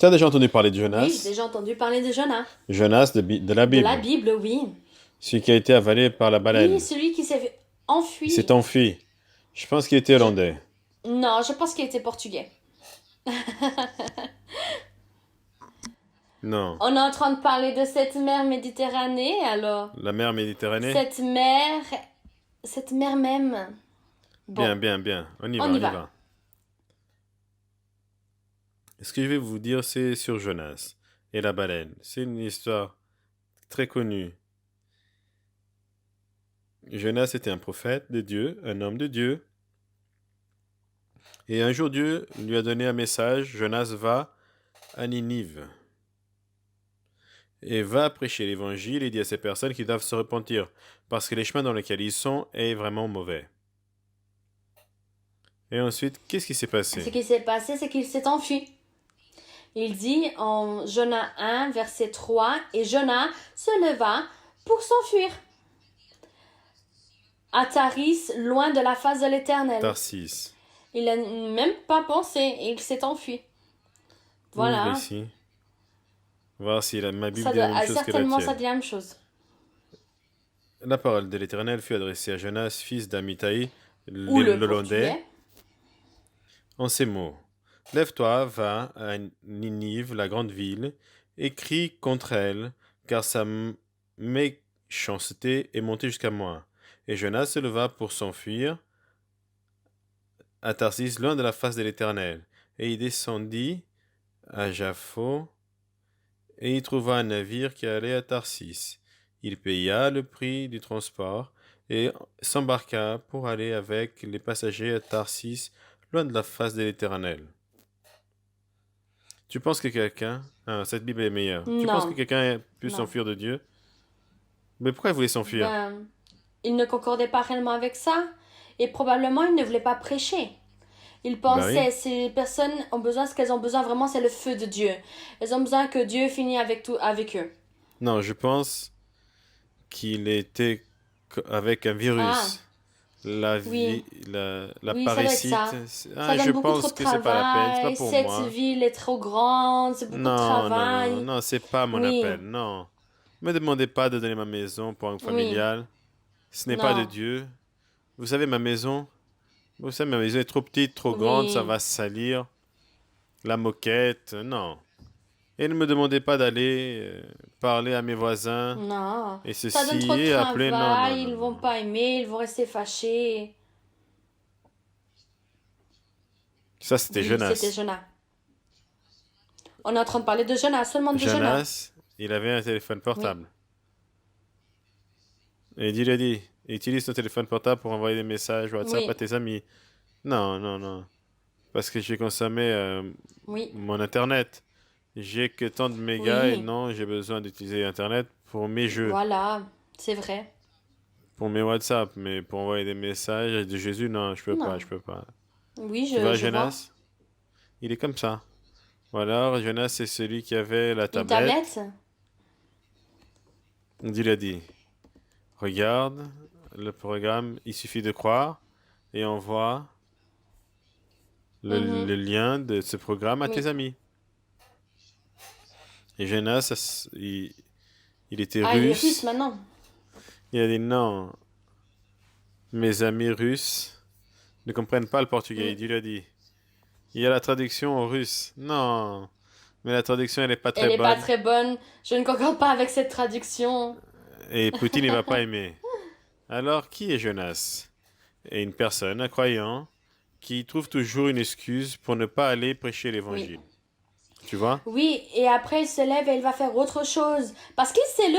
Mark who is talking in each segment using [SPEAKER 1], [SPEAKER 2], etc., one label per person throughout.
[SPEAKER 1] Tu as déjà entendu parler de
[SPEAKER 2] Oui, j'ai
[SPEAKER 1] Jonas?
[SPEAKER 2] déjà entendu parler de Jonas.
[SPEAKER 1] Jonas de la
[SPEAKER 2] De la
[SPEAKER 1] Bible.
[SPEAKER 2] Bible, oui.
[SPEAKER 1] Celui qui a été avalé par la
[SPEAKER 2] Oui,
[SPEAKER 1] baleine.
[SPEAKER 2] celui qui s'est
[SPEAKER 1] Il s'est
[SPEAKER 2] enfui.
[SPEAKER 1] enfui. Je pense qu'il était
[SPEAKER 2] Je...
[SPEAKER 1] hollandais.
[SPEAKER 2] Non, je pense qu'il était portugais.
[SPEAKER 1] Non.
[SPEAKER 2] On est en train de parler de cette mer Méditerranée, alors.
[SPEAKER 1] La mer Méditerranée?
[SPEAKER 2] Cette mer... Cette mer même.
[SPEAKER 1] Bien,
[SPEAKER 2] Bon,
[SPEAKER 1] bien, bien. On y va,
[SPEAKER 2] on y
[SPEAKER 1] on y
[SPEAKER 2] va.
[SPEAKER 1] va. Ce que je vais vous dire, c'est sur Jonas et la baleine. C'est une histoire très connue. Jonas était un prophète de Dieu, un homme de Dieu. Et un jour, Dieu lui a donné un message. Jonas va à Ninive et va prêcher l'évangile et dit à ces personnes qu'ils doivent se repentir parce que les chemins dans lesquels ils sont est vraiment mauvais. Et ensuite, qu'est-ce qui s'est
[SPEAKER 2] Ce
[SPEAKER 1] passé?
[SPEAKER 2] qui s'est passé, c'est qu'il s'est enfui. Il dit en Jonas 1, verset 3, et Jonas se leva pour s'enfuir à Taris, loin de la face de l'Éternel.
[SPEAKER 1] Tarsis.
[SPEAKER 2] Il n'a même pas pensé et il s'est enfui.
[SPEAKER 1] Ouvre
[SPEAKER 2] Voilà.
[SPEAKER 1] ici. Voir si ma Bible dit la même chose que la
[SPEAKER 2] Certainement, ça
[SPEAKER 1] tienne.
[SPEAKER 2] dit la même chose.
[SPEAKER 1] La parole de l'Éternel fut adressée à Jonas, fils d'Amittai,
[SPEAKER 2] Ou le
[SPEAKER 1] l'Hollandais,
[SPEAKER 2] portugais.
[SPEAKER 1] en ces mots. Lève-toi, va à Ninive, la grande ville, et crie contre elle, car sa méchanceté est montée jusqu'à moi. Et Jonas se leva pour s'enfuir à Tarsis, loin de la face de l'Éternel. Et il descendit à Jaffo, et il trouva un navire qui allait à Tarsis. Il paya le prix du transport et s'embarqua pour aller avec les passagers à Tarsis, loin de la face de l'Éternel. Tu penses que quelqu'un... Ah, cette Bible est meilleure. Tu penses que
[SPEAKER 2] Non,
[SPEAKER 1] quelqu'un a pu
[SPEAKER 2] non.
[SPEAKER 1] s'enfuir de Dieu? Mais pourquoi il voulait s'enfuir?
[SPEAKER 2] Ben, il ne concordait pas réellement avec ça et probablement il ne voulait pas prêcher. Il
[SPEAKER 1] Bah oui.
[SPEAKER 2] pensait, ces personnes ont besoin, ce qu'elles ont besoin vraiment, c'est le feu de Dieu. Elles ont besoin que Dieu finisse avec tout, avec eux.
[SPEAKER 1] Non, je pense qu'il était avec un
[SPEAKER 2] Ah,
[SPEAKER 1] virus.
[SPEAKER 2] oui,
[SPEAKER 1] La
[SPEAKER 2] oui, ça doit être
[SPEAKER 1] parasite.
[SPEAKER 2] ça. Ça
[SPEAKER 1] Je
[SPEAKER 2] donne beaucoup trop
[SPEAKER 1] pense
[SPEAKER 2] de
[SPEAKER 1] que c'est pas la peine. C'est pas
[SPEAKER 2] travail.
[SPEAKER 1] pour
[SPEAKER 2] Cette
[SPEAKER 1] moi.
[SPEAKER 2] ville est trop grande. C'est beaucoup de
[SPEAKER 1] Non, non, non, non,
[SPEAKER 2] travail.
[SPEAKER 1] non, c'est pas mon
[SPEAKER 2] Oui,
[SPEAKER 1] appel. Non. Me demandez pas de donner ma maison pour un
[SPEAKER 2] oui,
[SPEAKER 1] familial. Ce n'est pas de
[SPEAKER 2] non,
[SPEAKER 1] Dieu. Vous savez, ma maison, vous savez, ma maison est trop petite, trop grande, ça
[SPEAKER 2] oui,
[SPEAKER 1] va se salir. La moquette, non. Et ne me demandez pas d'aller parler à mes voisins
[SPEAKER 2] non.
[SPEAKER 1] et
[SPEAKER 2] Ça donne
[SPEAKER 1] ceci
[SPEAKER 2] trop de
[SPEAKER 1] et appeler. Non, non,
[SPEAKER 2] travail.
[SPEAKER 1] non,
[SPEAKER 2] Ils vont
[SPEAKER 1] non.
[SPEAKER 2] pas aimer. Ils vont rester fâchés.
[SPEAKER 1] Ça, c'était
[SPEAKER 2] Oui, c'était
[SPEAKER 1] Jonas.
[SPEAKER 2] Jonas. On est en train de parler de Jonas, seulement de Jonas.
[SPEAKER 1] Jonas, il avait un téléphone
[SPEAKER 2] Oui,
[SPEAKER 1] portable. Et il a dit, utilise ton téléphone portable pour envoyer des messages WhatsApp à
[SPEAKER 2] oui,
[SPEAKER 1] tes amis. Non, non, non. Parce que j'ai consommé
[SPEAKER 2] oui,
[SPEAKER 1] mon Internet. J'ai que tant de mégas et
[SPEAKER 2] oui.
[SPEAKER 1] non, j'ai besoin d'utiliser Internet pour mes jeux,
[SPEAKER 2] Voilà, c'est vrai.
[SPEAKER 1] pour mes WhatsApp, mais pour envoyer des messages de Jésus, non, je peux pas, je
[SPEAKER 2] Non.
[SPEAKER 1] peux pas.
[SPEAKER 2] Oui,
[SPEAKER 1] Tu vois,
[SPEAKER 2] je vois.
[SPEAKER 1] Jonas? Il est comme ça. Ou alors, Jonas, c'est celui qui avait la
[SPEAKER 2] Une
[SPEAKER 1] tablette.
[SPEAKER 2] tablette?
[SPEAKER 1] Il a dit, regarde le programme, il suffit de croire et envoie
[SPEAKER 2] Mhm.
[SPEAKER 1] le lien de ce programme à tes
[SPEAKER 2] Oui.
[SPEAKER 1] amis. Et Jonas, il était
[SPEAKER 2] Ah, il est russe
[SPEAKER 1] russe.
[SPEAKER 2] maintenant.
[SPEAKER 1] Il a dit non, mes amis russes ne comprennent pas le portugais.
[SPEAKER 2] Mm.
[SPEAKER 1] Il lui a dit, il y a la traduction en russe. Non, mais la traduction, elle n'est pas
[SPEAKER 2] Elle
[SPEAKER 1] très
[SPEAKER 2] n'est pas
[SPEAKER 1] bonne.
[SPEAKER 2] très bonne. Je ne concorde pas avec cette traduction.
[SPEAKER 1] Et Poutine, il va pas aimer. Alors, qui est Jonas? Et une personne, un croyant, qui trouve toujours une excuse pour ne pas aller prêcher
[SPEAKER 2] Oui.
[SPEAKER 1] l'évangile. Tu vois?
[SPEAKER 2] Oui, et après il se lève et il va faire autre chose. Parce qu'il s'est
[SPEAKER 1] Oui,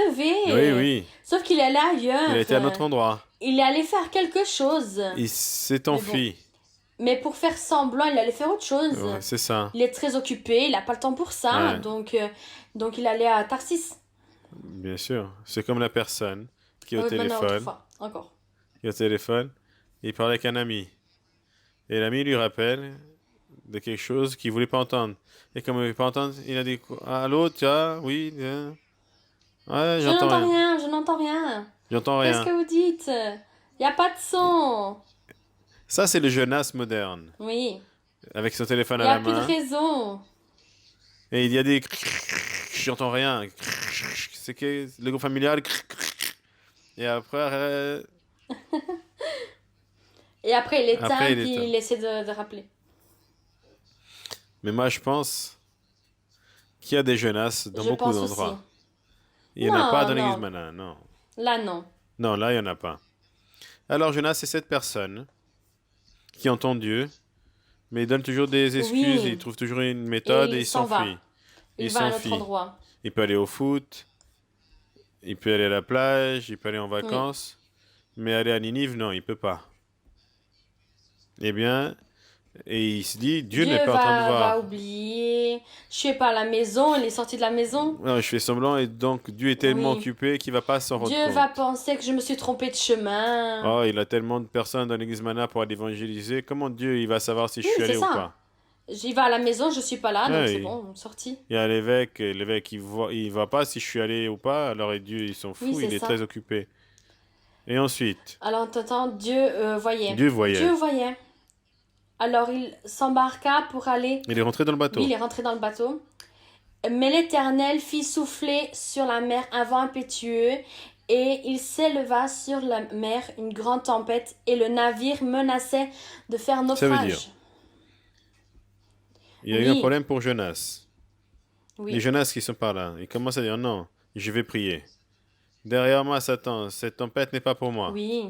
[SPEAKER 2] levé.
[SPEAKER 1] oui.
[SPEAKER 2] Sauf qu'il est allé
[SPEAKER 1] Il a été à un
[SPEAKER 2] ailleurs.
[SPEAKER 1] autre endroit.
[SPEAKER 2] Il est allé faire quelque chose.
[SPEAKER 1] Il s'est
[SPEAKER 2] Mais bon.
[SPEAKER 1] enfui.
[SPEAKER 2] Mais pour faire semblant, il allait faire autre chose.
[SPEAKER 1] Ouais, c'est ça.
[SPEAKER 2] Il est très occupé, il n'a pas le temps pour ça.
[SPEAKER 1] Ouais,
[SPEAKER 2] Donc il allait à Tarsis.
[SPEAKER 1] bien sûr. C'est comme la personne qui est au
[SPEAKER 2] Bonne autre
[SPEAKER 1] téléphone,
[SPEAKER 2] fois, encore.
[SPEAKER 1] qui est au téléphone, il parle avec un ami. Et l'ami lui rappelle de quelque chose qu'il voulait pas entendre. Et comme il voulait pas entendre, il a dit allô, tiens, oui, ouais,
[SPEAKER 2] Je
[SPEAKER 1] j'entends
[SPEAKER 2] n'entends
[SPEAKER 1] rien.
[SPEAKER 2] rien, je n'entends rien.
[SPEAKER 1] J'entends
[SPEAKER 2] Qu'est-ce
[SPEAKER 1] rien.
[SPEAKER 2] que vous dites? Il n'y a pas de son.
[SPEAKER 1] Ça, c'est le Jonas moderne,
[SPEAKER 2] Oui.
[SPEAKER 1] avec son téléphone
[SPEAKER 2] Il
[SPEAKER 1] à
[SPEAKER 2] n'y a
[SPEAKER 1] la
[SPEAKER 2] plus de
[SPEAKER 1] main.
[SPEAKER 2] raison.
[SPEAKER 1] Et il y a des... J'entends rien. C'est que le groupe familial... Et après...
[SPEAKER 2] Et après, il
[SPEAKER 1] Après,
[SPEAKER 2] éteint,
[SPEAKER 1] il
[SPEAKER 2] puis
[SPEAKER 1] éteint.
[SPEAKER 2] il essaie de rappeler.
[SPEAKER 1] Mais moi, je pense qu'il y a des Jonas dans
[SPEAKER 2] Je
[SPEAKER 1] beaucoup
[SPEAKER 2] pense aussi.
[SPEAKER 1] d'endroits. Il n'y en a pas
[SPEAKER 2] Non,
[SPEAKER 1] dans l'église
[SPEAKER 2] non.
[SPEAKER 1] Mana, non.
[SPEAKER 2] Là, non.
[SPEAKER 1] Non, là, il n'y en a pas. Alors, Jonas, c'est cette personne qui entend Dieu, mais il donne toujours des excuses, il
[SPEAKER 2] Oui.
[SPEAKER 1] trouve toujours une
[SPEAKER 2] Et
[SPEAKER 1] méthode et
[SPEAKER 2] il
[SPEAKER 1] il
[SPEAKER 2] s'en
[SPEAKER 1] s'enfuit.
[SPEAKER 2] va.
[SPEAKER 1] Il
[SPEAKER 2] Il va à un autre
[SPEAKER 1] s'enfuit.
[SPEAKER 2] endroit.
[SPEAKER 1] Il peut aller au foot, il peut aller à la plage, il peut aller en
[SPEAKER 2] Oui.
[SPEAKER 1] vacances, mais aller à Ninive, non, il peut pas. Eh bien, et il se dit, Dieu n'est
[SPEAKER 2] Dieu
[SPEAKER 1] pas en train de
[SPEAKER 2] va
[SPEAKER 1] voir.
[SPEAKER 2] oublier. Je suis pas à la maison, il est sorti de la maison.
[SPEAKER 1] Non, je fais semblant et donc Dieu est tellement
[SPEAKER 2] Oui.
[SPEAKER 1] occupé qu'il va pas s'en rendre
[SPEAKER 2] Dieu va
[SPEAKER 1] compte.
[SPEAKER 2] penser que je me suis trompée de chemin.
[SPEAKER 1] Oh, il a tellement de personnes dans l'église Mana pour aller évangéliser. Comment Dieu, il va savoir si je
[SPEAKER 2] Oui,
[SPEAKER 1] suis
[SPEAKER 2] c'est
[SPEAKER 1] allé ou
[SPEAKER 2] ça.
[SPEAKER 1] pas?
[SPEAKER 2] J'y vais à la maison, je suis pas là, donc c'est
[SPEAKER 1] Ouais,
[SPEAKER 2] bon, sorti.
[SPEAKER 1] il y a l'évêque, et l'évêque il voit pas si je suis allé ou pas, alors et Dieu il s'en
[SPEAKER 2] Oui,
[SPEAKER 1] fout,
[SPEAKER 2] c'est
[SPEAKER 1] il est
[SPEAKER 2] ça.
[SPEAKER 1] très occupé. Et ensuite,
[SPEAKER 2] Alors, t'entends, Dieu voyait.
[SPEAKER 1] Dieu voyait.
[SPEAKER 2] Dieu voyait. Alors, il s'embarqua pour aller.
[SPEAKER 1] Il est rentré dans le
[SPEAKER 2] Oui,
[SPEAKER 1] bateau.
[SPEAKER 2] il est rentré dans le bateau. Mais l'Éternel fit souffler sur la mer un vent impétueux, et il s'éleva sur la mer une grande tempête, et le navire menaçait de faire
[SPEAKER 1] Ça veut dire,
[SPEAKER 2] naufrage.
[SPEAKER 1] il y a eu un
[SPEAKER 2] Oui,
[SPEAKER 1] problème pour Jonas. Les
[SPEAKER 2] oui,
[SPEAKER 1] Jonas qui sont par là, ils commencent à dire non, je vais prier. Derrière moi, Satan, cette tempête n'est pas pour moi.
[SPEAKER 2] oui.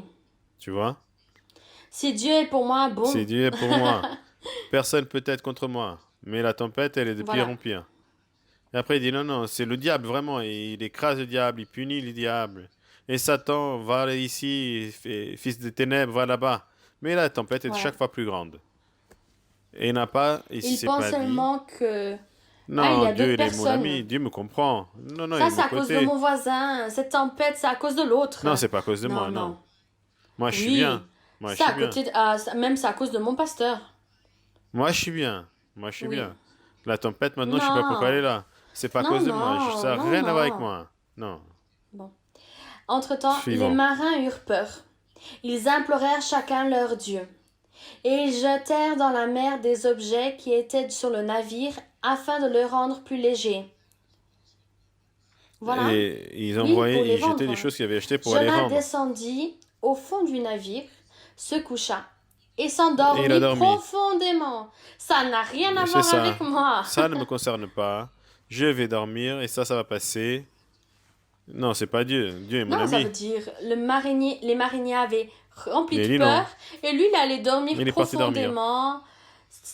[SPEAKER 1] Tu vois?
[SPEAKER 2] Si Dieu est pour moi,
[SPEAKER 1] Si
[SPEAKER 2] bon.
[SPEAKER 1] Dieu est pour moi, personne peut être contre moi. Mais la tempête, elle est de pire
[SPEAKER 2] Voilà.
[SPEAKER 1] en pire. Et après, il dit non, non, c'est le diable, vraiment. Et il écrase le diable, il punit le diable. Et Satan, va ici, fils des ténèbres, va là-bas. Mais la tempête est
[SPEAKER 2] Voilà.
[SPEAKER 1] chaque fois plus grande. Et il n'a pas, ici,
[SPEAKER 2] Il
[SPEAKER 1] c'est
[SPEAKER 2] pense
[SPEAKER 1] pas dit.
[SPEAKER 2] seulement que... Ah, il y
[SPEAKER 1] Non,
[SPEAKER 2] a
[SPEAKER 1] Dieu,
[SPEAKER 2] d'autres
[SPEAKER 1] il est mon
[SPEAKER 2] personnes.
[SPEAKER 1] ami, Dieu me comprend. Non, non, il est
[SPEAKER 2] Ça,
[SPEAKER 1] de
[SPEAKER 2] c'est
[SPEAKER 1] mon
[SPEAKER 2] à cause de
[SPEAKER 1] côté.
[SPEAKER 2] mon voisin. Cette tempête, c'est à cause de l'autre.
[SPEAKER 1] Non, c'est pas à cause de
[SPEAKER 2] Non,
[SPEAKER 1] moi, non.
[SPEAKER 2] non.
[SPEAKER 1] Moi, je suis bien.
[SPEAKER 2] Oui.
[SPEAKER 1] Moi, je
[SPEAKER 2] C'est
[SPEAKER 1] suis
[SPEAKER 2] à
[SPEAKER 1] bien.
[SPEAKER 2] côté même c'est à cause de mon pasteur.
[SPEAKER 1] Moi, je suis bien. Moi, je suis
[SPEAKER 2] Oui.
[SPEAKER 1] bien. La tempête, maintenant, je sais pas pourquoi elle est
[SPEAKER 2] Non.
[SPEAKER 1] là. C'est pas à
[SPEAKER 2] Non,
[SPEAKER 1] cause de moi.
[SPEAKER 2] non,
[SPEAKER 1] Ça n'a
[SPEAKER 2] non,
[SPEAKER 1] rien à voir avec
[SPEAKER 2] non.
[SPEAKER 1] moi. Non.
[SPEAKER 2] Bon. Entre-temps, les
[SPEAKER 1] Suivant.
[SPEAKER 2] marins eurent peur. Ils implorèrent chacun leur Dieu. Et ils jetèrent dans la mer des objets qui étaient sur le navire afin de le rendre plus léger. Voilà.
[SPEAKER 1] Et ils
[SPEAKER 2] Oui, pour les
[SPEAKER 1] ils jetaient des
[SPEAKER 2] vendre.
[SPEAKER 1] choses qu'ils avaient achetées pour aller
[SPEAKER 2] Jonas
[SPEAKER 1] vendre.
[SPEAKER 2] descendit au fond du navire, se coucha et
[SPEAKER 1] Et il a
[SPEAKER 2] s'endormit
[SPEAKER 1] dormi.
[SPEAKER 2] profondément. Ça n'a rien à
[SPEAKER 1] C'est
[SPEAKER 2] voir
[SPEAKER 1] ça.
[SPEAKER 2] avec moi.
[SPEAKER 1] Ça ne me concerne pas. Je vais dormir et ça va passer. Non, c'est pas Dieu. Dieu est mon
[SPEAKER 2] Non, ça veut
[SPEAKER 1] ami.
[SPEAKER 2] dire les mariniers avaient rempli
[SPEAKER 1] Il a
[SPEAKER 2] de
[SPEAKER 1] dit non.
[SPEAKER 2] peur et lui, il allait dormir
[SPEAKER 1] Il est parti dormir.
[SPEAKER 2] profondément.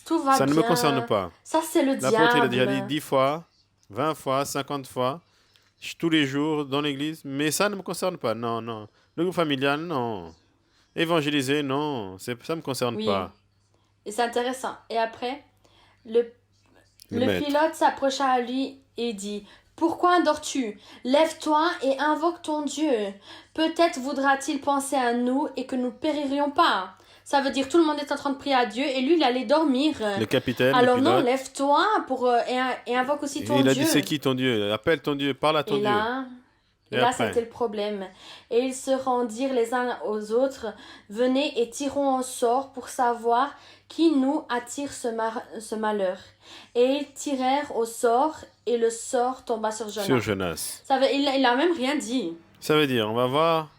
[SPEAKER 2] Tout va
[SPEAKER 1] Ça ne me
[SPEAKER 2] bien.
[SPEAKER 1] concerne pas.
[SPEAKER 2] Ça, c'est le
[SPEAKER 1] L'apôtre, il a déjà dit
[SPEAKER 2] diable.
[SPEAKER 1] 10 fois, 20 fois, 50 fois, tous les jours dans l'église, mais ça ne me concerne pas. Non, non. Le groupe familial, non. Évangéliser, non. Ça ne me concerne
[SPEAKER 2] Oui,
[SPEAKER 1] pas.
[SPEAKER 2] et c'est intéressant. Et après, le
[SPEAKER 1] Le
[SPEAKER 2] Le
[SPEAKER 1] maître.
[SPEAKER 2] pilote s'approcha à lui et dit: Pourquoi dors-tu? Lève-toi et invoque ton Dieu. Peut-être voudra-t-il penser à nous et que nous péririons pas. Ça veut dire tout le monde est en train de prier à Dieu et lui il allait dormir.
[SPEAKER 1] Le capitaine, le
[SPEAKER 2] Alors non,
[SPEAKER 1] pilote.
[SPEAKER 2] lève-toi et invoque aussi
[SPEAKER 1] Et
[SPEAKER 2] ton
[SPEAKER 1] il a
[SPEAKER 2] Dieu.
[SPEAKER 1] dit, c'est qui ton Dieu? Appelle ton Dieu, parle à ton
[SPEAKER 2] Et
[SPEAKER 1] Dieu.
[SPEAKER 2] là,
[SPEAKER 1] Et
[SPEAKER 2] et là
[SPEAKER 1] après?
[SPEAKER 2] c'était le problème. Et ils se rendirent les uns aux autres. Venez et tirons au sort pour savoir qui nous attire ce malheur. Et ils tirèrent au sort et le sort tomba sur
[SPEAKER 1] Sur
[SPEAKER 2] Jonas.
[SPEAKER 1] Jonas.
[SPEAKER 2] Il a même rien dit.
[SPEAKER 1] Ça veut dire, on va voir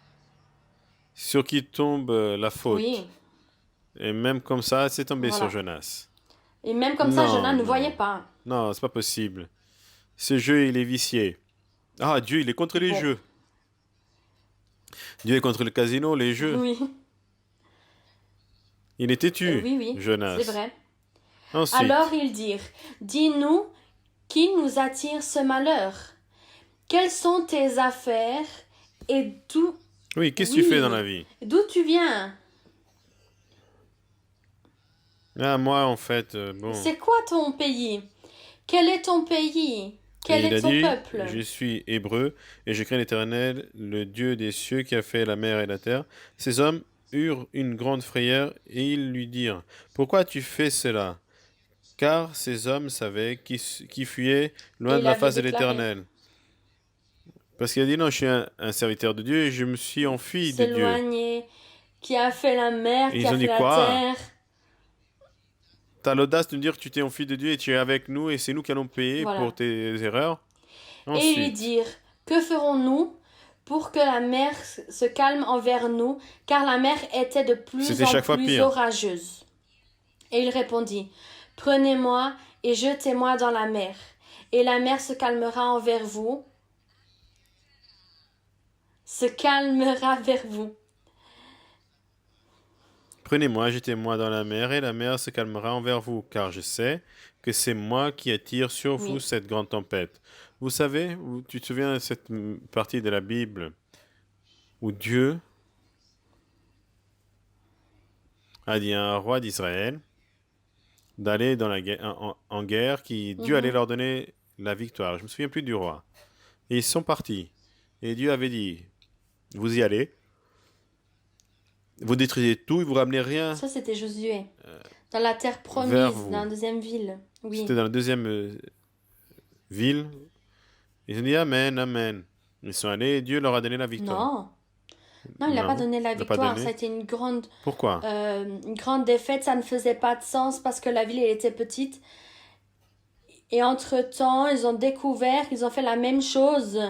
[SPEAKER 1] sur qui tombe la faute.
[SPEAKER 2] Oui.
[SPEAKER 1] Et même comme ça, c'est tombé sur
[SPEAKER 2] Voilà.
[SPEAKER 1] Jonas.
[SPEAKER 2] Et même comme ça, Jonas
[SPEAKER 1] Non,
[SPEAKER 2] ne voyait
[SPEAKER 1] non.
[SPEAKER 2] pas.
[SPEAKER 1] Non, c'est pas possible. Ce jeu, il est vicié. Ah, Dieu, il est contre les
[SPEAKER 2] Bon.
[SPEAKER 1] jeux. Dieu est contre le casino, les jeux.
[SPEAKER 2] Oui.
[SPEAKER 1] Il est têtu,
[SPEAKER 2] Oui, oui.
[SPEAKER 1] Jonas.
[SPEAKER 2] C'est vrai.
[SPEAKER 1] Ensuite,
[SPEAKER 2] Alors ils dirent: Dis-nous qui nous attire ce malheur. Quelles sont tes affaires et
[SPEAKER 1] oui, qu'est-ce que tu
[SPEAKER 2] Oui.
[SPEAKER 1] fais dans la vie?
[SPEAKER 2] d'où tu viens?
[SPEAKER 1] Ah, moi, en fait, bon.
[SPEAKER 2] C'est quoi ton pays? Quel est ton pays? Quel
[SPEAKER 1] Et il
[SPEAKER 2] est
[SPEAKER 1] a
[SPEAKER 2] ton
[SPEAKER 1] dit,
[SPEAKER 2] peuple?
[SPEAKER 1] je suis hébreu et je crains l'Éternel, le Dieu des cieux qui a fait la mer et la terre. Ces hommes eurent une grande frayeur et ils lui dirent, pourquoi tu fais cela? Car ces hommes savaient qui fuyait loin
[SPEAKER 2] Et
[SPEAKER 1] de
[SPEAKER 2] il
[SPEAKER 1] la
[SPEAKER 2] avait
[SPEAKER 1] face de
[SPEAKER 2] déclaré.
[SPEAKER 1] l'Éternel. Parce qu'il a dit, non, je suis un serviteur de Dieu et je me suis enfui de Dieu.
[SPEAKER 2] S'éloigner, qui a fait la mer,
[SPEAKER 1] Et
[SPEAKER 2] qui
[SPEAKER 1] ils
[SPEAKER 2] a
[SPEAKER 1] ont
[SPEAKER 2] fait
[SPEAKER 1] dit
[SPEAKER 2] la
[SPEAKER 1] quoi?
[SPEAKER 2] terre.
[SPEAKER 1] as l'audace de nous dire que tu t'es enfui de Dieu et tu es avec nous et c'est nous qui allons payer
[SPEAKER 2] Voilà.
[SPEAKER 1] pour tes erreurs.
[SPEAKER 2] Et lui
[SPEAKER 1] Ensuite,
[SPEAKER 2] dire, que ferons-nous pour que la mer se calme envers nous, car la mer était de plus
[SPEAKER 1] c'était
[SPEAKER 2] en
[SPEAKER 1] chaque fois
[SPEAKER 2] plus
[SPEAKER 1] pire.
[SPEAKER 2] orageuse. Et il répondit, prenez-moi et jetez-moi dans la mer, et la mer se calmera envers vous, se calmera vers vous.
[SPEAKER 1] Prenez-moi, jetez-moi dans la mer, et la mer se calmera envers vous, car je sais que c'est moi qui attire sur vous
[SPEAKER 2] Oui.
[SPEAKER 1] cette grande tempête. Vous savez, tu te souviens de cette partie de la Bible où Dieu a dit à un roi d'Israël d'aller dans la guerre, en guerre, Dieu allait leur donner la victoire. Je me souviens plus du roi. Et ils sont partis. Et Dieu avait dit, vous y allez, vous détruisez tout, et vous ramenez rien.
[SPEAKER 2] Ça, c'était Josué. Dans la terre
[SPEAKER 1] vers
[SPEAKER 2] promise,
[SPEAKER 1] vous.
[SPEAKER 2] dans la deuxième ville. Oui.
[SPEAKER 1] C'était dans la deuxième ville. Ils ont dit Amen, Amen. Ils sont allés et Dieu leur a donné la victoire.
[SPEAKER 2] Non. Non, il n'a pas donné la
[SPEAKER 1] il n'a pas
[SPEAKER 2] victoire.
[SPEAKER 1] donné.
[SPEAKER 2] Ça a été une grande
[SPEAKER 1] Pourquoi
[SPEAKER 2] défaite. Ça ne faisait pas de sens parce que la ville elle était petite. Et entre-temps, ils ont découvert qu'ils ont fait la même chose.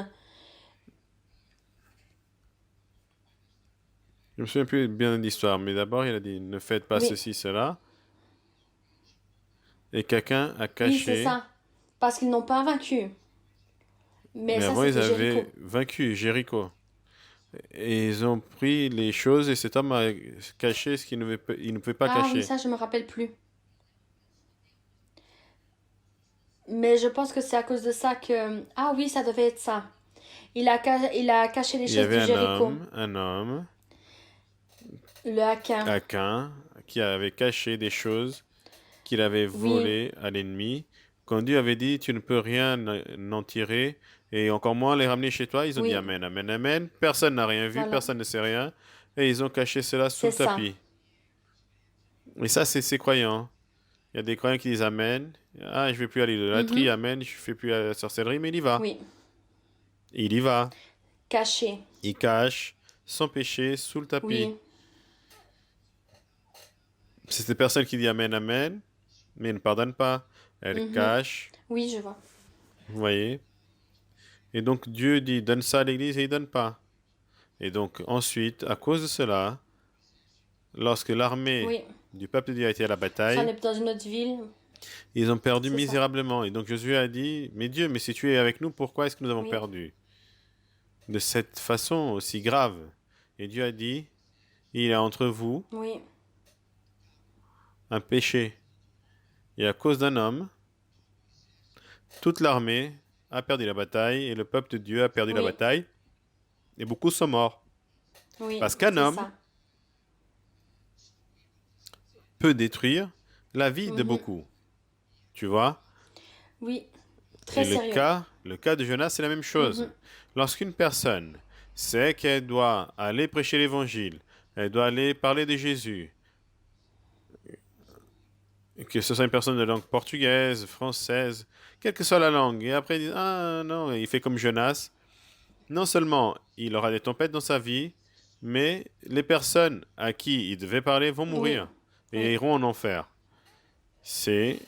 [SPEAKER 1] Je me souviens plus bien de l'histoire, mais d'abord il a dit ne faites pas
[SPEAKER 2] Oui.
[SPEAKER 1] ceci, cela. Et quelqu'un a
[SPEAKER 2] Oui,
[SPEAKER 1] caché.
[SPEAKER 2] c'est ça. Parce qu'ils n'ont pas vaincu. Mais ça,
[SPEAKER 1] avant ils
[SPEAKER 2] c'était
[SPEAKER 1] avaient
[SPEAKER 2] Jéricho.
[SPEAKER 1] vaincu Jéricho. Et ils ont pris les choses et cet homme a caché ce qu'il ne pouvait pas
[SPEAKER 2] Ah
[SPEAKER 1] cacher.
[SPEAKER 2] oui, ça, je me rappelle plus. Mais je pense que c'est à cause de ça que... Ah oui, ça devait être ça. Il a caché les
[SPEAKER 1] Il y
[SPEAKER 2] choses de
[SPEAKER 1] avait
[SPEAKER 2] Jéricho.
[SPEAKER 1] un homme,
[SPEAKER 2] Le Hakin.
[SPEAKER 1] Achan, qui avait caché des choses qu'il avait volées à l'ennemi. Quand Dieu avait dit, tu ne peux rien en tirer, et encore moins les ramener chez toi, ils ont
[SPEAKER 2] Oui.
[SPEAKER 1] dit Amen, Amen, Amen. Personne n'a rien vu,
[SPEAKER 2] Voilà.
[SPEAKER 1] personne ne sait rien, et ils ont caché cela sous le
[SPEAKER 2] C'est ça.
[SPEAKER 1] tapis. Et ça, c'est ces croyants. Il y a des croyants qui disent Amen. Ah, je ne vais plus à l'idolâtrie, Amen, je ne fais plus à la sorcellerie, mais il y va.
[SPEAKER 2] Oui.
[SPEAKER 1] Il y va.
[SPEAKER 2] Caché.
[SPEAKER 1] Il cache son péché sous le tapis.
[SPEAKER 2] Oui.
[SPEAKER 1] C'est cette personne qui dit Amen, Amen, mais elle ne pardonne pas. Elle cache.
[SPEAKER 2] Oui, je vois.
[SPEAKER 1] Vous voyez? Et donc Dieu dit donne ça à l'Église et il donne pas. Et donc ensuite, à cause de cela, lorsque l'armée
[SPEAKER 2] Oui.
[SPEAKER 1] du peuple de Dieu a été à la
[SPEAKER 2] Ça, on
[SPEAKER 1] bataille,
[SPEAKER 2] est dans une autre ville.
[SPEAKER 1] ils ont perdu
[SPEAKER 2] C'est ça.
[SPEAKER 1] misérablement. Et donc Josué a dit, mais Dieu, mais si tu es avec nous, pourquoi est-ce que nous avons
[SPEAKER 2] Oui.
[SPEAKER 1] perdu? De cette façon aussi grave. Et Dieu a dit, il y a entre vous
[SPEAKER 2] Oui.
[SPEAKER 1] un péché. Et à cause d'un homme, toute l'armée a perdu la bataille et le peuple de Dieu a perdu la
[SPEAKER 2] Oui.
[SPEAKER 1] bataille. Et beaucoup sont morts.
[SPEAKER 2] Oui.
[SPEAKER 1] Parce qu'un
[SPEAKER 2] c'est
[SPEAKER 1] homme
[SPEAKER 2] ça.
[SPEAKER 1] peut détruire la vie de beaucoup. Tu vois?
[SPEAKER 2] Oui. Très
[SPEAKER 1] Et
[SPEAKER 2] sérieux.
[SPEAKER 1] le cas de Jonas, c'est la même chose. Lorsqu'une personne sait qu'elle doit aller prêcher l'évangile, elle doit aller parler de Jésus, que ce soit une personne de langue portugaise, française, quelle que soit la langue, et après il dit, ah non, il fait comme Jonas. Non seulement il aura des tempêtes dans sa vie, mais les personnes à qui il devait parler vont mourir et iront en enfer. C'est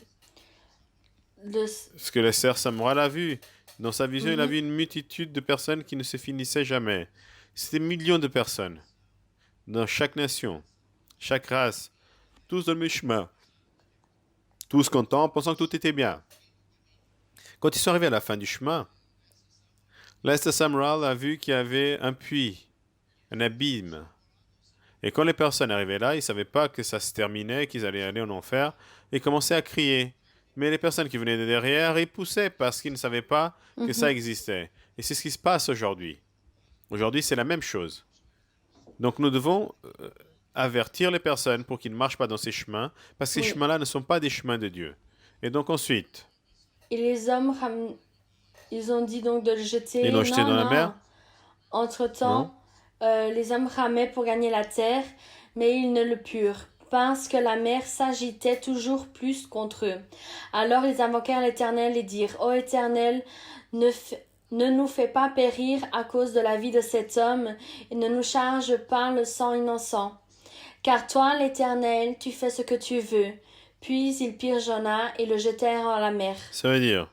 [SPEAKER 1] ce que le Sœur Samuel a vu. Dans sa vision, il a vu une multitude de personnes qui ne se finissaient jamais. C'était des millions de personnes dans chaque nation, chaque race, tous dans le même chemin, tous contents, pensant que tout était bien. Quand ils sont arrivés à la fin du chemin, Lester Samuel a vu qu'il y avait un puits, un abîme. Et quand les personnes arrivaient là, ils ne savaient pas que ça se terminait, qu'ils allaient aller en enfer, et commençaient à crier. Mais les personnes qui venaient de derrière, ils poussaient parce qu'ils ne savaient pas que ça existait. Et c'est ce qui se passe aujourd'hui. Aujourd'hui, c'est la même chose. Donc nous devons avertir les personnes pour qu'ils ne marchent pas dans ces chemins, parce que ces chemins-là ne sont pas des chemins de Dieu. Et donc ensuite...
[SPEAKER 2] Et les hommes, ils ont dit donc de le jeter.
[SPEAKER 1] Ils l'ont jeté dans la mer?
[SPEAKER 2] Entre-temps, les hommes ramaient pour gagner la terre, mais ils ne le purent, parce que la mer s'agitait toujours plus contre eux. Alors ils invoquèrent l'Éternel et dirent, Ô Éternel, ne nous fais pas périr à cause de la vie de cet homme, et ne nous charge pas le sang innocent. Car toi, l'Éternel, tu fais ce que tu veux. Puis ils prirent Jonas et le jetèrent à la mer.
[SPEAKER 1] Ça veut dire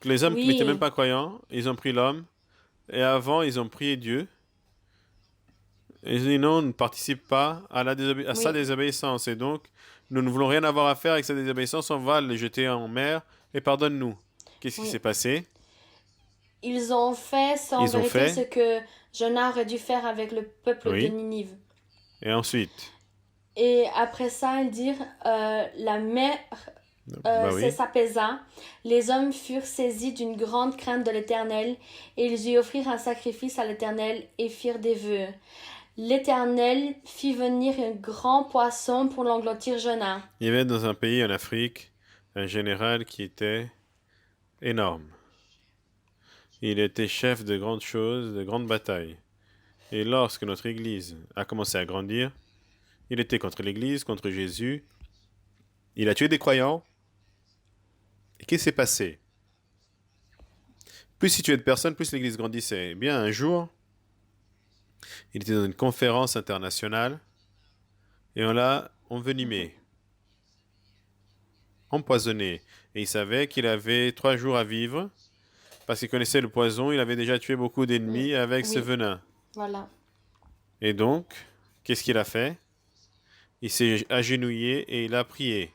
[SPEAKER 1] que les hommes qui n'étaient même
[SPEAKER 2] Oui,
[SPEAKER 1] pas croyants, ils ont pris l'homme, et avant, ils ont prié Dieu. Et ils disent non, on ne participe pas à sa
[SPEAKER 2] oui,
[SPEAKER 1] désobéissance. Et donc, nous ne voulons rien avoir à faire avec sa désobéissance, on va le jeter en mer et pardonne-nous. Qu'est-ce qui
[SPEAKER 2] oui.
[SPEAKER 1] s'est passé?
[SPEAKER 2] Ils ont fait, en
[SPEAKER 1] Ils ont
[SPEAKER 2] vérité,
[SPEAKER 1] fait,
[SPEAKER 2] ce que Jonas aurait dû faire avec le peuple de
[SPEAKER 1] oui,
[SPEAKER 2] Ninive.
[SPEAKER 1] et ensuite,
[SPEAKER 2] Et après ça, ils dirent, la mer
[SPEAKER 1] bah oui,
[SPEAKER 2] s'apaisa. Les hommes furent saisis d'une grande crainte de l'Éternel, et ils lui offrirent un sacrifice à l'Éternel et firent des vœux. L'Éternel fit venir un grand poisson pour l'engloutir Jonas.
[SPEAKER 1] il y avait dans un pays en Afrique un général qui était énorme. Il était chef de grandes choses, de grandes batailles. Et lorsque notre Église a commencé à grandir, il était contre l'Église, contre Jésus. Il a tué des croyants. Et qu'est-ce qui s'est passé? Plus il tuait de personnes, plus l'Église grandissait. Eh bien, un jour, il était dans une conférence internationale et on l'a
[SPEAKER 2] Mhm.
[SPEAKER 1] envenimé, empoisonné. Et il savait qu'il avait 3 jours à vivre parce qu'il connaissait le poison. Il avait déjà tué beaucoup
[SPEAKER 2] Mm.
[SPEAKER 1] d'ennemis avec ce
[SPEAKER 2] Oui,
[SPEAKER 1] venin.
[SPEAKER 2] voilà.
[SPEAKER 1] Et donc, qu'est-ce qu'il a fait? Il s'est agenouillé et il a prié.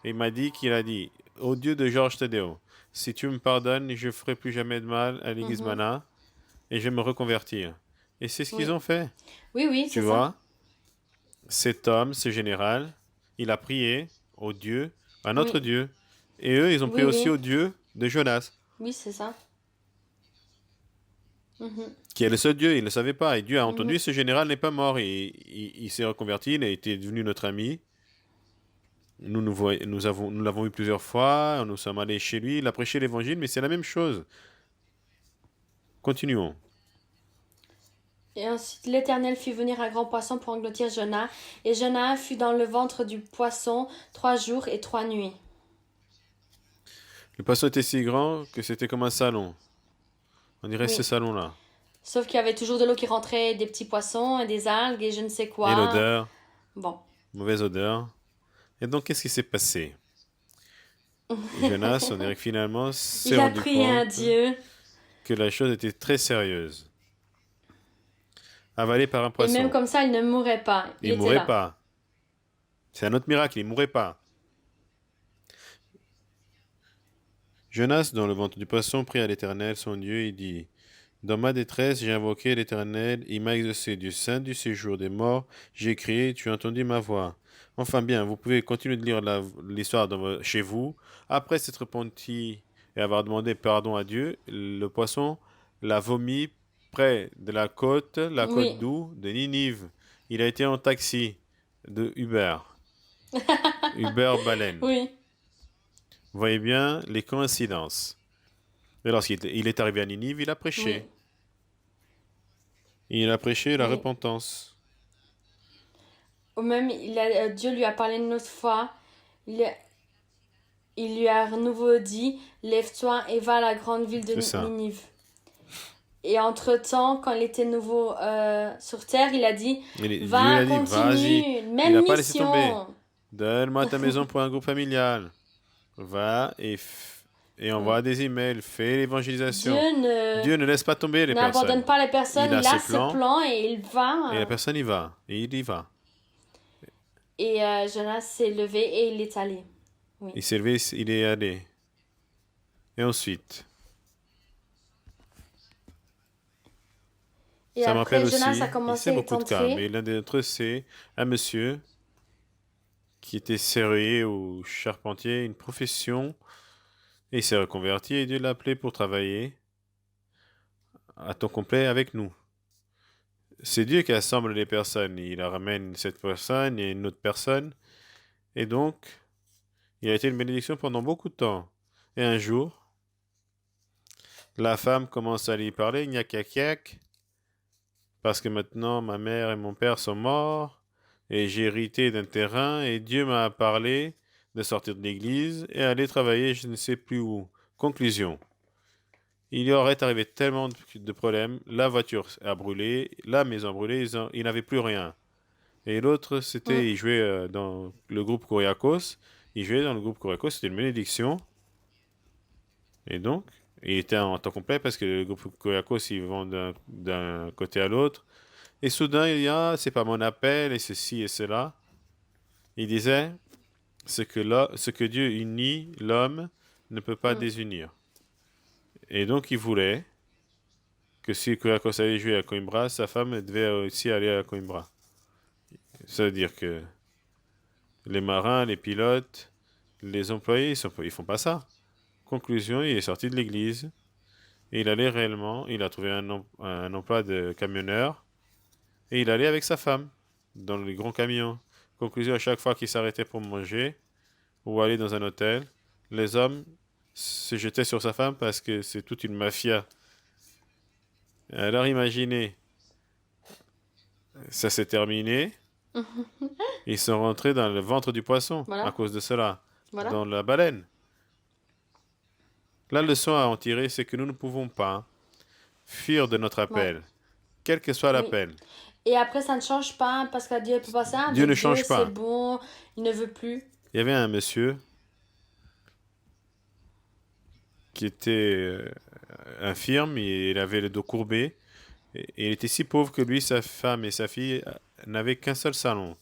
[SPEAKER 1] Et il m'a dit qu'il a dit, au Dieu de Georges Tadeo, si tu me pardonnes, je ne ferai plus jamais de mal à l'Église
[SPEAKER 2] Mhm.
[SPEAKER 1] Mana et je vais me reconvertir. Et c'est ce qu'ils
[SPEAKER 2] Oui,
[SPEAKER 1] ont fait.
[SPEAKER 2] oui, oui,
[SPEAKER 1] Tu
[SPEAKER 2] c'est ça.
[SPEAKER 1] vois, cet homme, ce général, il a prié au Dieu, à notre
[SPEAKER 2] Oui,
[SPEAKER 1] Dieu. Et eux, ils ont prié
[SPEAKER 2] oui,
[SPEAKER 1] aussi
[SPEAKER 2] oui,
[SPEAKER 1] au Dieu de Jonas,
[SPEAKER 2] oui, c'est ça. Mhm.
[SPEAKER 1] qui est le seul Dieu. Il ne le savait pas. Et Dieu a entendu,
[SPEAKER 2] Mhm.
[SPEAKER 1] ce général n'est pas mort. Il s'est reconverti, il a été devenu notre ami. Nous l'avons eu plusieurs fois, nous sommes allés chez lui, il a prêché l'évangile, mais c'est la même chose. Continuons.
[SPEAKER 2] Et ensuite l'Éternel fit venir un grand poisson pour engloutir Jonas, et Jonas fut dans le ventre du poisson 3 jours et 3 nuits.
[SPEAKER 1] Le poisson était si grand que c'était comme un salon. On dirait ce
[SPEAKER 2] Oui.
[SPEAKER 1] salon-là.
[SPEAKER 2] Sauf qu'il y avait toujours de l'eau qui rentrait, des petits poissons et des algues et je ne sais
[SPEAKER 1] Et
[SPEAKER 2] quoi.
[SPEAKER 1] l'odeur,
[SPEAKER 2] Bon.
[SPEAKER 1] mauvaise odeur. Et donc, qu'est-ce qui s'est passé? Jonas, on dirait que finalement, s'est
[SPEAKER 2] Il a
[SPEAKER 1] rendu
[SPEAKER 2] prié un
[SPEAKER 1] compte
[SPEAKER 2] Dieu.
[SPEAKER 1] que la chose était très sérieuse. Avalé par un
[SPEAKER 2] Et même
[SPEAKER 1] poisson.
[SPEAKER 2] comme ça, il ne mourait pas. Il
[SPEAKER 1] Il
[SPEAKER 2] était
[SPEAKER 1] mourrait
[SPEAKER 2] là.
[SPEAKER 1] pas. C'est un autre miracle, il mourrait pas. Jonas, dans le ventre du poisson, prie à l'Éternel, son Dieu, et dit, dans ma détresse, j'ai invoqué l'Éternel, il m'a exaucé du sein du séjour des morts, j'ai crié, tu as entendu ma voix. Enfin bien, vous pouvez continuer de lire l'histoire chez vous. Après s'être repenti et avoir demandé pardon à Dieu, le poisson l'a vomi près de la côte
[SPEAKER 2] Oui.
[SPEAKER 1] d'où? De Ninive. Il a été en taxi de Uber, Uber Baleine.
[SPEAKER 2] Oui.
[SPEAKER 1] Vous voyez bien les coïncidences. Et lorsqu'il est arrivé à Ninive, il a
[SPEAKER 2] Oui.
[SPEAKER 1] prêché. Il a prêché la
[SPEAKER 2] Oui.
[SPEAKER 1] repentance.
[SPEAKER 2] Ou même, Dieu lui a parlé une autre fois. Il, il lui a à nouveau dit, lève-toi et va à la grande ville de
[SPEAKER 1] C'est ça.
[SPEAKER 2] Ninive. Et entre-temps, quand il était nouveau sur terre, il a dit,
[SPEAKER 1] Dieu
[SPEAKER 2] va,
[SPEAKER 1] l'a dit, vas-y.
[SPEAKER 2] continue,
[SPEAKER 1] Il n'a
[SPEAKER 2] même
[SPEAKER 1] pas laissé tomber.
[SPEAKER 2] mission.
[SPEAKER 1] Donne-moi ta maison pour un groupe familial. Va et
[SPEAKER 2] Oui.
[SPEAKER 1] envoie des emails. Fais l'évangélisation.
[SPEAKER 2] Dieu ne
[SPEAKER 1] Dieu ne laisse pas tomber les
[SPEAKER 2] n'abandonne
[SPEAKER 1] personnes.
[SPEAKER 2] pas les personnes,
[SPEAKER 1] Il a
[SPEAKER 2] il a
[SPEAKER 1] ses
[SPEAKER 2] ce
[SPEAKER 1] plans
[SPEAKER 2] plan et il
[SPEAKER 1] et la
[SPEAKER 2] va.
[SPEAKER 1] personne y va. Et il y va.
[SPEAKER 2] Et Jonas s'est levé et il est allé. Oui.
[SPEAKER 1] Il s'est levé, il est allé. Et ensuite,
[SPEAKER 2] Et
[SPEAKER 1] ça me rappelle
[SPEAKER 2] après, Jonas a
[SPEAKER 1] aussi, il
[SPEAKER 2] commencé
[SPEAKER 1] sait
[SPEAKER 2] à
[SPEAKER 1] beaucoup
[SPEAKER 2] être
[SPEAKER 1] de cas,
[SPEAKER 2] entré.
[SPEAKER 1] mais l'un des autres, c'est un monsieur qui était serrurier ou charpentier, une profession, et il s'est reconverti et Dieu l'a appelé pour travailler à temps complet avec nous. C'est Dieu qui assemble les personnes. Il ramène cette personne et une autre personne. Et donc, il a été une bénédiction pendant beaucoup de temps. Et un jour, la femme commence à lui parler, gnac, gnac, gnac, parce que maintenant ma mère et mon père sont morts, et j'ai hérité d'un terrain, et Dieu m'a parlé de sortir de l'église et aller travailler je ne sais plus où. Conclusion. Il y aurait arrivé tellement de problèmes. La voiture a brûlé, la maison a brûlé, ils n'avaient plus rien. Et l'autre,
[SPEAKER 2] Mm.
[SPEAKER 1] il jouait dans le groupe Kouriakos. il jouait dans le groupe Coraco, c'était une bénédiction. Et donc, il était en temps complet parce que le groupe Coraco, ils vont d'un côté à l'autre. Et soudain, il y a, c'est pas mon appel, et ceci et cela. Il disait, ce que Dieu unit, l'homme ne peut pas
[SPEAKER 2] Mm.
[SPEAKER 1] désunir. Et donc, il voulait que si Coraco allait jouer à Coimbra, sa femme devait aussi aller à Coimbra. Ça veut dire que les marins, les pilotes, les employés, ils font pas ça. Conclusion, il est sorti de l'église et il allait réellement, il a trouvé un emploi de camionneur et il allait avec sa femme dans les grands camions. Conclusion, à chaque fois qu'il s'arrêtait pour manger ou aller dans un hôtel, les hommes se jetaient sur sa femme parce que c'est toute une mafia. Alors imaginez, ça s'est terminé, ils sont rentrés dans le ventre du poisson à
[SPEAKER 2] Voilà,
[SPEAKER 1] cause de cela,
[SPEAKER 2] voilà.
[SPEAKER 1] dans la baleine. La leçon à en tirer, c'est que nous ne pouvons pas fuir de notre
[SPEAKER 2] Ouais,
[SPEAKER 1] appel, quel que soit
[SPEAKER 2] oui.
[SPEAKER 1] l'appel.
[SPEAKER 2] Et après, ça ne change pas parce que Dieu peut passer. Ah,
[SPEAKER 1] Dieu ne
[SPEAKER 2] Dieu,
[SPEAKER 1] change
[SPEAKER 2] c'est
[SPEAKER 1] pas.
[SPEAKER 2] bon, il ne veut plus.
[SPEAKER 1] Il y avait un monsieur qui était infirme, il avait le dos courbé, et il était si pauvre que lui, sa femme et sa fille n'avaient qu'un seul salon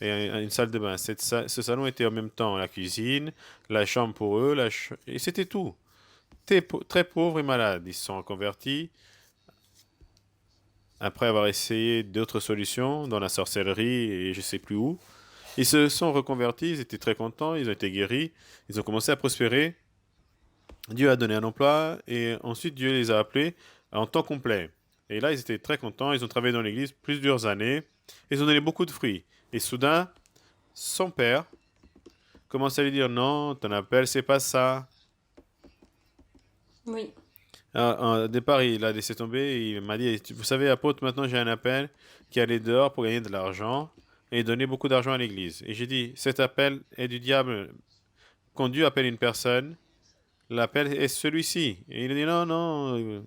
[SPEAKER 1] et une salle de bain. Ce salon était en même temps la cuisine, la chambre pour eux, et c'était tout. Très pauvre et malade. Ils se sont reconvertis après avoir essayé d'autres solutions dans la sorcellerie et je sais plus où. Ils se sont reconvertis, ils étaient très contents, ils ont été guéris, ils ont commencé à prospérer. Dieu a donné un emploi et ensuite Dieu les a appelés en temps complet. Et là, ils étaient très contents, ils ont travaillé dans l'église plusieurs années, ils ont donné beaucoup de fruits. Et soudain, son père commence à lui dire non, ton appel, c'est pas ça.
[SPEAKER 2] Oui.
[SPEAKER 1] Au départ, il a laissé tomber et il m'a dit, vous savez, apôtre, maintenant j'ai un appel qui allait dehors pour gagner de l'argent et donner beaucoup d'argent à l'église. Et j'ai dit, cet appel est du diable. Quand Dieu appelle une personne, l'appel est celui-ci. Et il a dit non, non.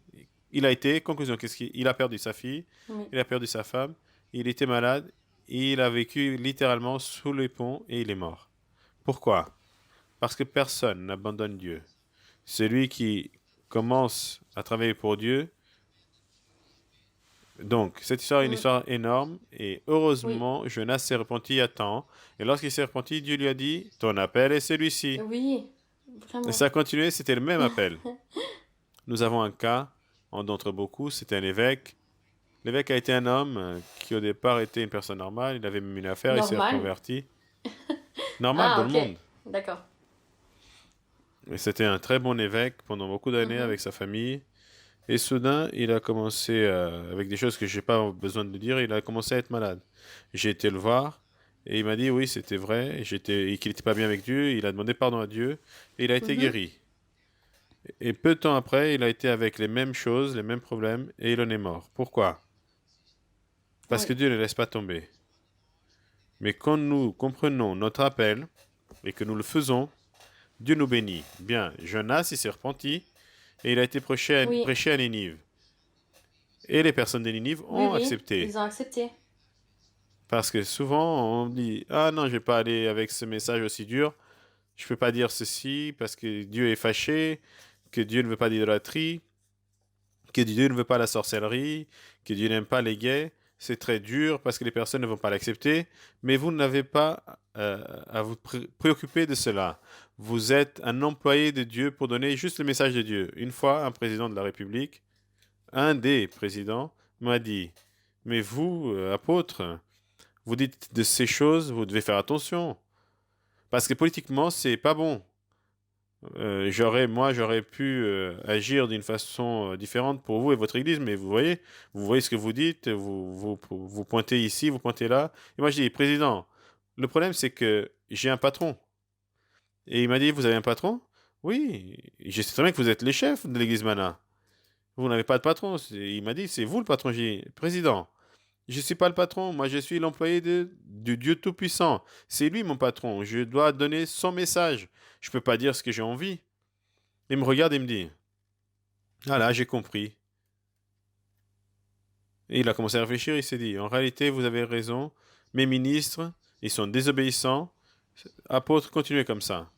[SPEAKER 1] Il a été, conclusion, il a perdu sa fille,
[SPEAKER 2] Oui.
[SPEAKER 1] il a perdu sa femme, il était malade, et il a vécu littéralement sous les ponts et il est mort. Pourquoi? Parce que personne n'abandonne Dieu. Celui qui commence à travailler pour Dieu. Donc, cette histoire est une
[SPEAKER 2] Mm.
[SPEAKER 1] histoire énorme et
[SPEAKER 2] Oui.
[SPEAKER 1] heureusement, Jonas s'est repenti à temps. Et lorsqu'il s'est repenti, Dieu lui a dit, ton appel est celui-ci.
[SPEAKER 2] Oui.
[SPEAKER 1] Et
[SPEAKER 2] Vraiment.
[SPEAKER 1] ça a continué, c'était le même appel. Nous avons un cas, d'entre beaucoup, c'était un évêque. L'évêque a été un homme qui au départ était une personne normale, il avait même une affaire, il s'est
[SPEAKER 2] Normal.
[SPEAKER 1] reconverti. Normal
[SPEAKER 2] Ah,
[SPEAKER 1] dans le
[SPEAKER 2] ok.
[SPEAKER 1] monde.
[SPEAKER 2] D'accord.
[SPEAKER 1] Et c'était un très bon évêque pendant beaucoup d'années
[SPEAKER 2] Mhm.
[SPEAKER 1] avec sa famille. Et soudain, il a commencé, avec des choses que j'ai pas besoin de dire, il a commencé à être malade. J'ai été le voir et il m'a dit oui, c'était vrai, et qu'il n'était pas bien avec Dieu, il a demandé pardon à Dieu et il a été
[SPEAKER 2] Mhm.
[SPEAKER 1] guéri. Et peu de temps après, il a été avec les mêmes choses, les mêmes problèmes et il en est mort. Pourquoi? Parce que
[SPEAKER 2] Oui.
[SPEAKER 1] Dieu ne laisse pas tomber. Mais quand nous comprenons notre appel et que nous le faisons, Dieu nous bénit. Bien, Jonas, il s'est repenti et il a été
[SPEAKER 2] Oui.
[SPEAKER 1] prêché à Ninive. Et les personnes de Ninive
[SPEAKER 2] Oui,
[SPEAKER 1] ont
[SPEAKER 2] oui.
[SPEAKER 1] accepté.
[SPEAKER 2] Ils ont accepté.
[SPEAKER 1] Parce que souvent, on dit, ah non, je vais pas aller avec ce message aussi dur. Je peux pas dire ceci parce que Dieu est fâché, que Dieu ne veut pas d'idolâtrie, que Dieu ne veut pas la sorcellerie, que Dieu n'aime pas les gays. C'est très dur parce que les personnes ne vont pas l'accepter. Mais vous n'avez pas à vous préoccuper de cela. Vous êtes un employé de Dieu pour donner juste le message de Dieu. Une fois, un président de la République, un des présidents, m'a dit, mais vous, apôtre, vous dites de ces choses, vous devez faire attention. Parce que politiquement, c'est pas bon. J'aurais pu agir d'une façon différente pour vous et votre église, mais vous voyez ce que vous dites, vous pointez ici, vous pointez là. Et moi, je dis, président, le problème, c'est que j'ai un patron. Et il m'a dit, vous avez un patron? Oui, je sais très bien que vous êtes les chefs de l'église Mana. Vous n'avez pas de patron. Il m'a dit, c'est vous le patron. J'ai dit, président, je ne suis pas le patron, moi je suis l'employé du Dieu Tout-Puissant. C'est lui mon patron, je dois donner son message. Je ne peux pas dire ce que j'ai envie. Il me regarde et me dit, ah là, j'ai compris. Et il a commencé à réfléchir, il s'est dit, en réalité, vous avez raison, mes ministres, ils sont désobéissants, Apôtre, continuez comme ça.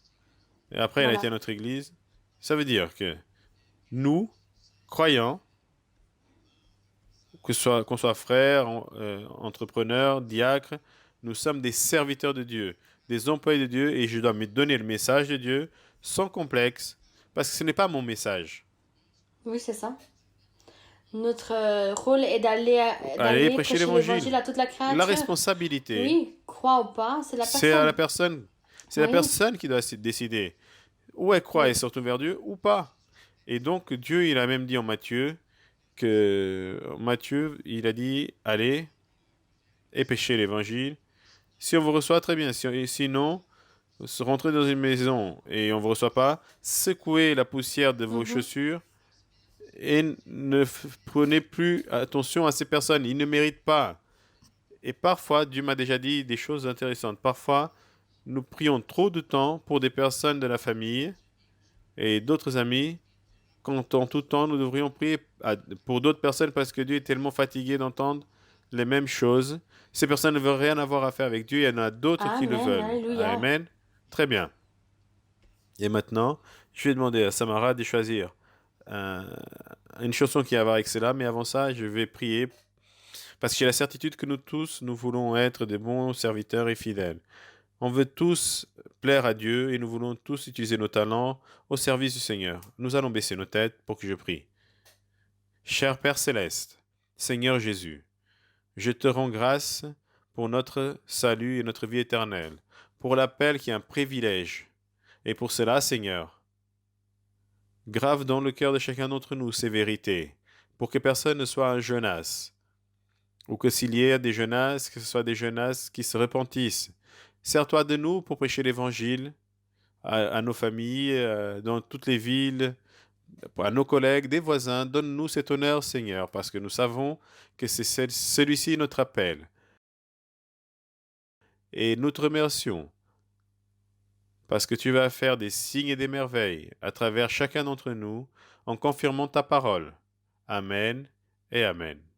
[SPEAKER 1] Et après, il a
[SPEAKER 2] Voilà.
[SPEAKER 1] été à notre église. Ça veut dire que nous, croyants, qu'on soit frères, entrepreneurs, diacres, nous sommes des serviteurs de Dieu, des employés de Dieu, et je dois me donner le message de Dieu sans complexe, parce que ce n'est pas mon message.
[SPEAKER 2] Oui, c'est ça. Notre rôle est
[SPEAKER 1] Allez
[SPEAKER 2] d'aller
[SPEAKER 1] prêcher
[SPEAKER 2] prêcher l'évangile
[SPEAKER 1] l'évangile.
[SPEAKER 2] à toute la
[SPEAKER 1] La
[SPEAKER 2] créature.
[SPEAKER 1] responsabilité,
[SPEAKER 2] Oui, crois ou pas, c'est la
[SPEAKER 1] c'est à la
[SPEAKER 2] personne.
[SPEAKER 1] personne. C'est la
[SPEAKER 2] Oui,
[SPEAKER 1] personne qui doit décider. Ou elle croit et
[SPEAKER 2] oui.
[SPEAKER 1] se retourne vers Dieu, ou pas. Et donc, Dieu, il a même dit en Matthieu, il a dit, allez et prêchez l'évangile. Si on vous reçoit, très bien. Sinon, rentrez dans une maison et on ne vous reçoit pas, secouez la poussière de vos
[SPEAKER 2] Mhm.
[SPEAKER 1] chaussures et prenez plus attention à ces personnes. Ils ne méritent pas. Et parfois, Dieu m'a déjà dit des choses intéressantes. Parfois, nous prions trop de temps pour des personnes de la famille et d'autres amis, quand en tout temps, nous devrions prier pour d'autres personnes parce que Dieu est tellement fatigué d'entendre les mêmes choses. Ces personnes ne veulent rien avoir à faire avec Dieu, il y en a d'autres qui le
[SPEAKER 2] Amen,
[SPEAKER 1] veulent.
[SPEAKER 2] alléluia.
[SPEAKER 1] Amen. Très bien. Et maintenant, je vais demander à Samara de choisir euh, une chanson qui a à voir avec cela, mais avant ça, je vais prier parce que j'ai la certitude que nous tous, nous voulons être des bons serviteurs et fidèles. On veut tous plaire à Dieu et nous voulons tous utiliser nos talents au service du Seigneur. Nous allons baisser nos têtes pour que je prie. Cher Père céleste, Seigneur Jésus, je te rends grâce pour notre salut et notre vie éternelle, pour l'appel qui est un privilège. Et pour cela, Seigneur, grave dans le cœur de chacun d'entre nous ces vérités, pour que personne ne soit un Jonas, ou que s'il y ait des Jonas, que ce soit des Jonas qui se repentissent. Sers-toi de nous pour prêcher l'Évangile à nos familles, dans toutes les villes, à nos collègues, des voisins. Donne-nous cet honneur, Seigneur, parce que nous savons que c'est celui-ci notre appel. Et nous te remercions, parce que tu vas faire des signes et des merveilles à travers chacun d'entre nous, en confirmant ta parole. Amen et Amen.